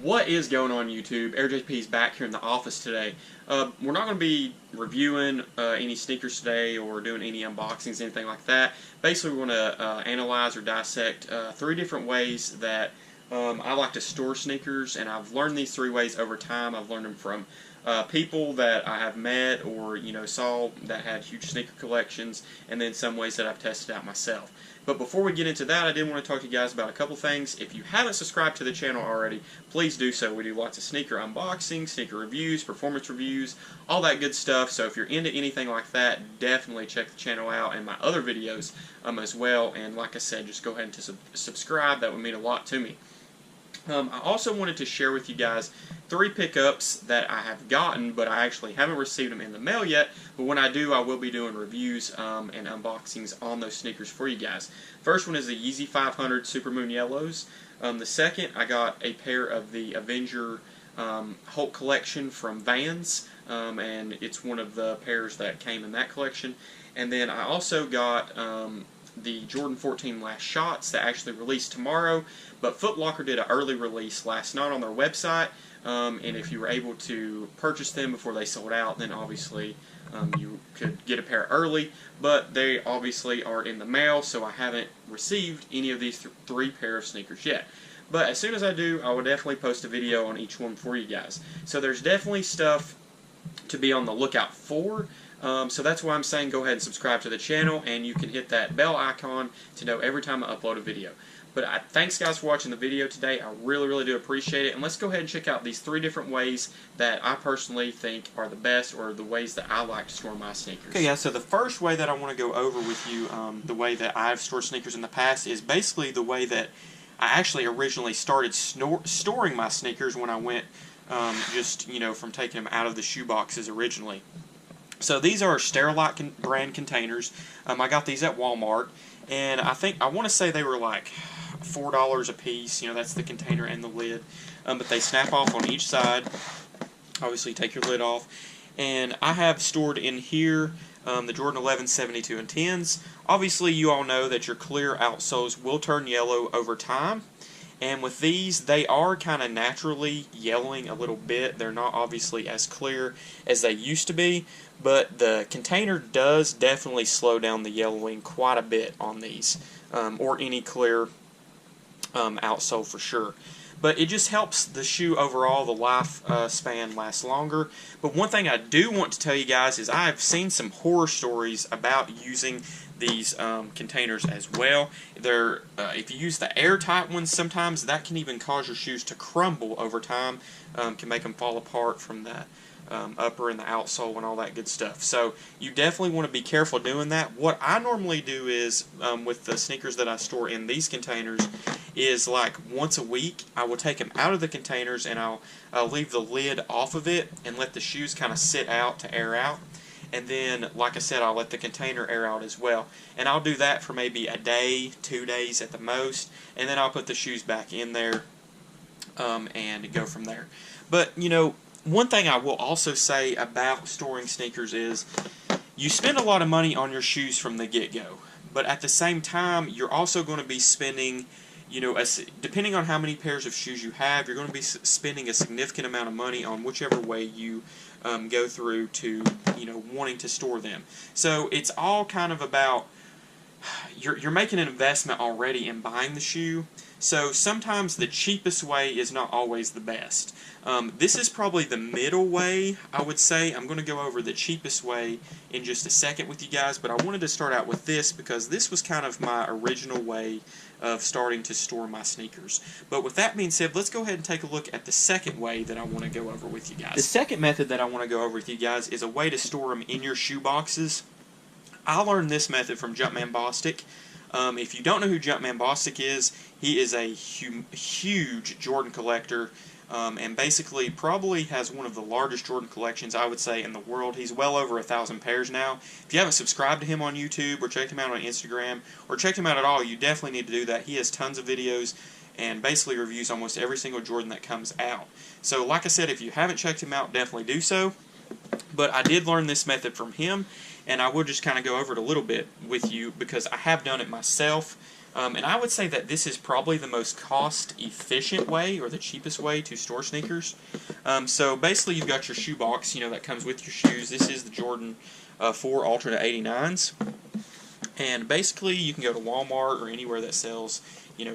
What is going on, YouTube? AirJP's back here in the office today. We're not going to be reviewing any sneakers today or doing any unboxings, anything like that. Basically, we're going to analyze or dissect 3 different ways that I like to store sneakers, and I've learned these 3 ways over time. I've learned them from people that I have met or saw that had huge sneaker collections, and then some ways that I've tested out myself. But before we get into that, I did want to talk to you guys about a couple things. If you haven't subscribed to the channel already, please do so. We do lots of sneaker unboxings, sneaker reviews, performance reviews, all that good stuff. So if you're into anything like that, definitely check the channel out and my other videos as well. And like I said, just go ahead and subscribe. That would mean a lot to me. I also wanted to share with you guys 3 pickups that I have gotten, but I actually haven't received them in the mail yet. But when I do, I will be doing reviews and unboxings on those sneakers for you guys. First one is the Yeezy 500 Supermoon Yellows. The second, I got a pair of the Avenger Hulk collection from Vans, and it's one of the pairs that came in that collection. And then I also got the Jordan 14 Last Shots that actually released tomorrow, but Foot Locker did an early release last night on their website, and if you were able to purchase them before they sold out, then obviously you could get a pair early, but they obviously are in the mail, so I haven't received any of these 3 pair of sneakers yet. But as soon as I do, I will definitely post a video on each one for you guys. So there's definitely stuff to be on the lookout for. So that's why I'm saying go ahead and subscribe to the channel, and you can hit that bell icon to know every time I upload a video. But thanks guys for watching the video today. I really do appreciate it. And let's go ahead and check out these 3 different ways that I personally think are the best, or the ways that I like to store my sneakers. Okay, guys, so the first way that I want to go over with you, the way that I've stored sneakers in the past, is basically the way that I actually originally started storing my sneakers when I went just, from taking them out of the shoe boxes originally. So these are Sterilite brand containers. I got these at Walmart, and I want to say they were like $4 a piece. That's the container and the lid, but they snap off on each side. Obviously, take your lid off. And I have stored in here the Jordan 11, 72, and 10s. Obviously, you all know that your clear outsoles will turn yellow over time. And with these, they are kind of naturally yellowing a little bit. They're not obviously as clear as they used to be, but the container does definitely slow down the yellowing quite a bit on these, or any clear outsole for sure. But it just helps the shoe overall, the life span lasts longer. But one thing I do want to tell you guys is I've seen some horror stories about using these containers as well. If you use the airtight ones, sometimes that can even cause your shoes to crumble over time, can make them fall apart from the upper and the outsole and all that good stuff. So you definitely want to be careful doing that. What I normally do is, with the sneakers that I store in these containers, is like once a week I will take them out of the containers and I'll leave the lid off of it and let the shoes kind of sit out to air out. And then, like I said, I'll let the container air out as well. And I'll do that for maybe a day, 2 days at the most, and then I'll put the shoes back in there and go from there. But, one thing I will also say about storing sneakers is you spend a lot of money on your shoes from the get-go. But at the same time, you're also going to be spending, depending on how many pairs of shoes you have, you're going to be spending a significant amount of money on whichever way you go through to, wanting to store them. So it's all kind of about, you're making an investment already in buying the shoe. So sometimes the cheapest way is not always the best. This is probably the middle way, I would say. I'm going to go over the cheapest way in just a second with you guys, but I wanted to start out with this because this was kind of my original way of starting to store my sneakers. But with that being said, let's go ahead and take a look at the second way that I want to go over with you guys. The second method that I want to go over with you guys is a way to store them in your shoe boxes. I learned this method from Jumpman Bostic. If you don't know who Jumpman Bostic is, he is a huge Jordan collector, and basically probably has one of the largest Jordan collections, I would say, in the world. He's well over 1,000 pairs now. If you haven't subscribed to him on YouTube or checked him out on Instagram or checked him out at all, you definitely need to do that. He has tons of videos and basically reviews almost every single Jordan that comes out. So like I said, if you haven't checked him out, definitely do so. But I did learn this method from him, and I will just kind of go over it a little bit with you because I have done it myself. And I would say that this is probably the most cost-efficient way, or the cheapest way, to store sneakers. So basically, you've got your shoe box, that comes with your shoes. This is the Jordan 4 Ultra 89s. And basically, you can go to Walmart or anywhere that sells,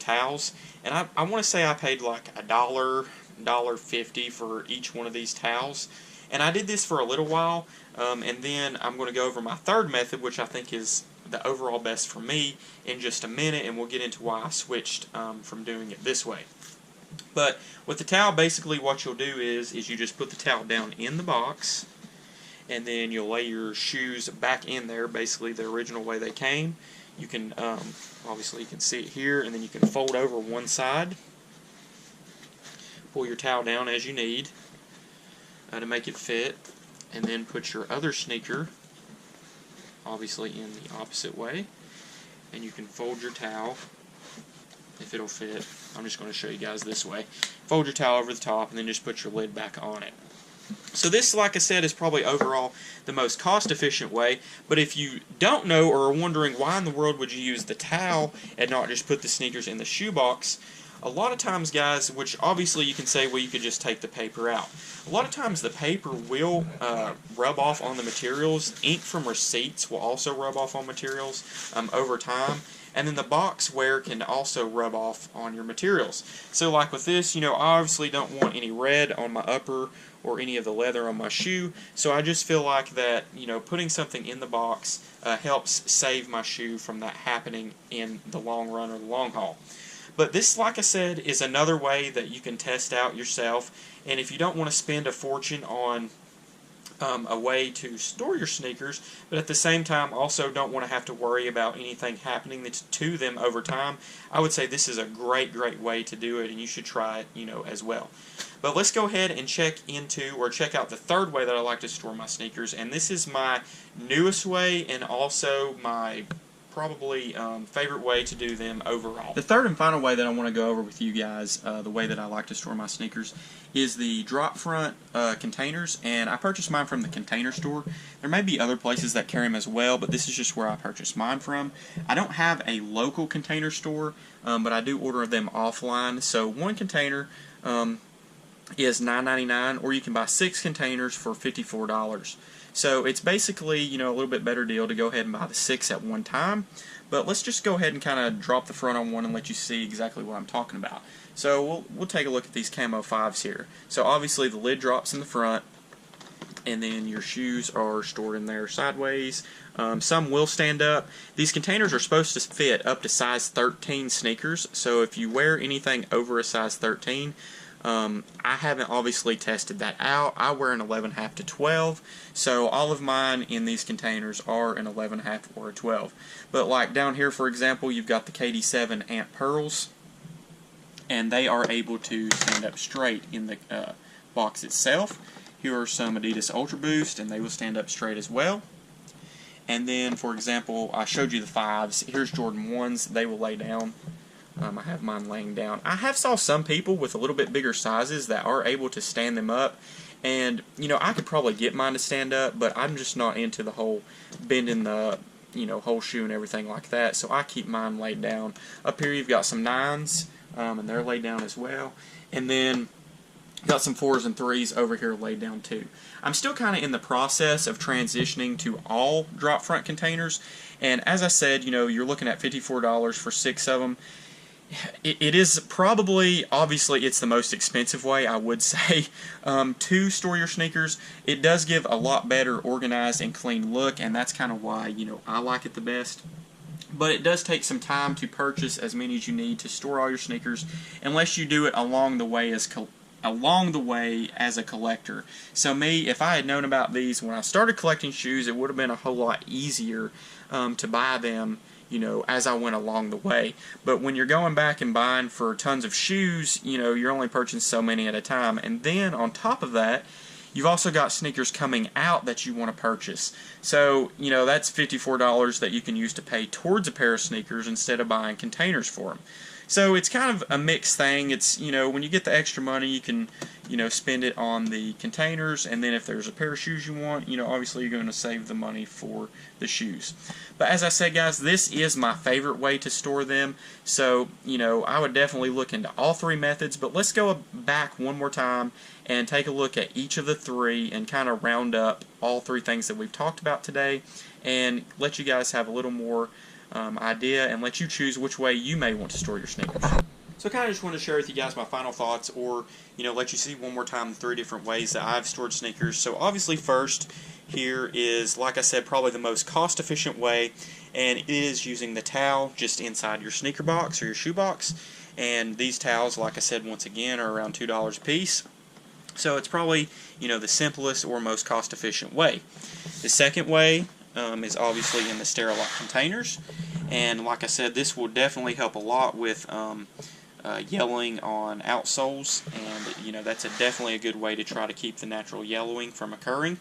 towels. And I want to say I paid like $1.50 for each one of these towels. And I did this for a little while, and then I'm going to go over my third method, which I think is the overall best for me, in just a minute, and we'll get into why I switched from doing it this way. But with the towel, basically what you'll do is you just put the towel down in the box, and then you'll lay your shoes back in there, basically the original way they came. You can, obviously you can see it here, and then you can fold over one side, pull your towel down as you need to make it fit, and then put your other sneaker, obviously in the opposite way, and you can fold your towel if it'll fit. I'm just going to show you guys this way. Fold your towel over the top, and then just put your lid back on it. So this, like I said, is probably overall the most cost-efficient way, but if you don't know or are wondering why in the world would you use the towel and not just put the sneakers in the shoebox, a lot of times, guys, which obviously you can say, well, you could just take the paper out. A lot of times the paper will rub off on the materials. Ink from receipts will also rub off on materials over time. And then the box wear can also rub off on your materials. So like with this, I obviously don't want any red on my upper or any of the leather on my shoe. So I just feel like that, putting something in the box helps save my shoe from that happening in the long run or the long haul. But this, like I said, is another way that you can test out yourself. And if you don't want to spend a fortune on a way to store your sneakers, but at the same time also don't want to have to worry about anything happening to them over time, I would say this is a great way to do it, and you should try it, as well. But let's go ahead and check out the third way that I like to store my sneakers, and this is my newest way and also my probably favorite way to do them overall. The third and final way that I want to go over with you guys, the way that I like to store my sneakers, is the drop front containers, and I purchased mine from the Container Store. There may be other places that carry them as well, but this is just where I purchased mine from. I don't have a local Container Store, but I do order them offline. So one container is $9.99, or you can buy 6 containers for $54. So it's basically, a little bit better deal to go ahead and buy the 6 at one time. But let's just go ahead and kind of drop the front on one and let you see exactly what I'm talking about. So we'll take a look at these Camo 5s here. So obviously the lid drops in the front, and then your shoes are stored in there sideways. Some will stand up. These containers are supposed to fit up to size 13 sneakers. So if you wear anything over a size 13, I haven't obviously tested that out. I wear an 11.5 to 12, so all of mine in these containers are an 11.5 or a 12. But like down here, for example, you've got the KD7 Ant Pearls, and they are able to stand up straight in the box itself. Here are some Adidas Ultra Boost, and they will stand up straight as well. And then, for example, I showed you the 5s. Here's Jordan 1s. They will lay down. I have mine laying down. I have saw some people with a little bit bigger sizes that are able to stand them up, and I could probably get mine to stand up, but I'm just not into the whole bending the whole shoe and everything like that, so I keep mine laid down. Up here you've got some 9s, and they're laid down as well, and then got some 4s and 3s over here laid down too. I'm still kind of in the process of transitioning to all drop front containers, and as I said, you're looking at $54 for 6 of them. It is probably, obviously, it's the most expensive way, I would say, to store your sneakers. It does give a lot better organized and clean look, and that's kind of why, I like it the best. But it does take some time to purchase as many as you need to store all your sneakers, unless you do it along the way as a collector. So me, if I had known about these when I started collecting shoes, it would have been a whole lot easier to buy them, as I went along the way. But when you're going back and buying for tons of shoes, you're only purchasing so many at a time. And then on top of that, you've also got sneakers coming out that you want to purchase. So, that's $54 that you can use to pay towards a pair of sneakers instead of buying containers for them. So it's kind of a mixed thing. It's, when you get the extra money, you can, spend it on the containers, and then if there's a pair of shoes you want, obviously you're going to save the money for the shoes. But as I said, guys, this is my favorite way to store them. So, I would definitely look into all three methods, but let's go back one more time and take a look at each of the three and kind of round up all three things that we've talked about today and let you guys have a little more idea and let you choose which way you may want to store your sneakers. So I kind of just want to share with you guys my final thoughts, or let you see one more time the three different ways that I've stored sneakers. So obviously first here is, like I said, probably the most cost efficient way, and it is using the towel just inside your sneaker box or your shoe box. And these towels, like I said, once again are around $2 a piece. So it's probably the simplest or most cost efficient way. The second way is obviously in the Sterilite containers, and like I said, this will definitely help a lot with yellowing on outsoles, and that's definitely a good way to try to keep the natural yellowing from occurring.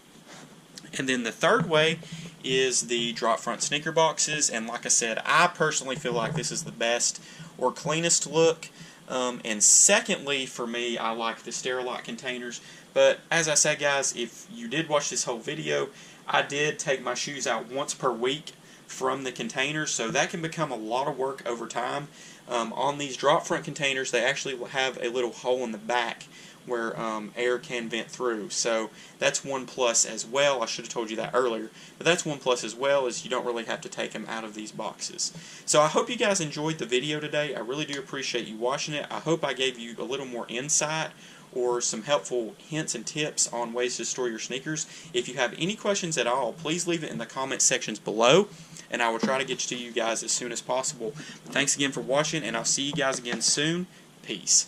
And then the third way is the drop front sneaker boxes, and like I said, I personally feel like this is the best or cleanest look. And secondly, for me, I like the Sterilite containers. But as I said, guys, if you did watch this whole video, I did take my shoes out once per week from the containers, so that can become a lot of work over time. On these drop front containers, they actually have a little hole in the back where air can vent through. So that's one plus as well. I should have told you that earlier. But that's one plus as well, is you don't really have to take them out of these boxes. So I hope you guys enjoyed the video today. I really do appreciate you watching it. I hope I gave you a little more insight or some helpful hints and tips on ways to store your sneakers. If you have any questions at all, please leave it in the comment sections below, and I will try to get to you guys as soon as possible. Thanks again for watching, and I'll see you guys again soon. Peace.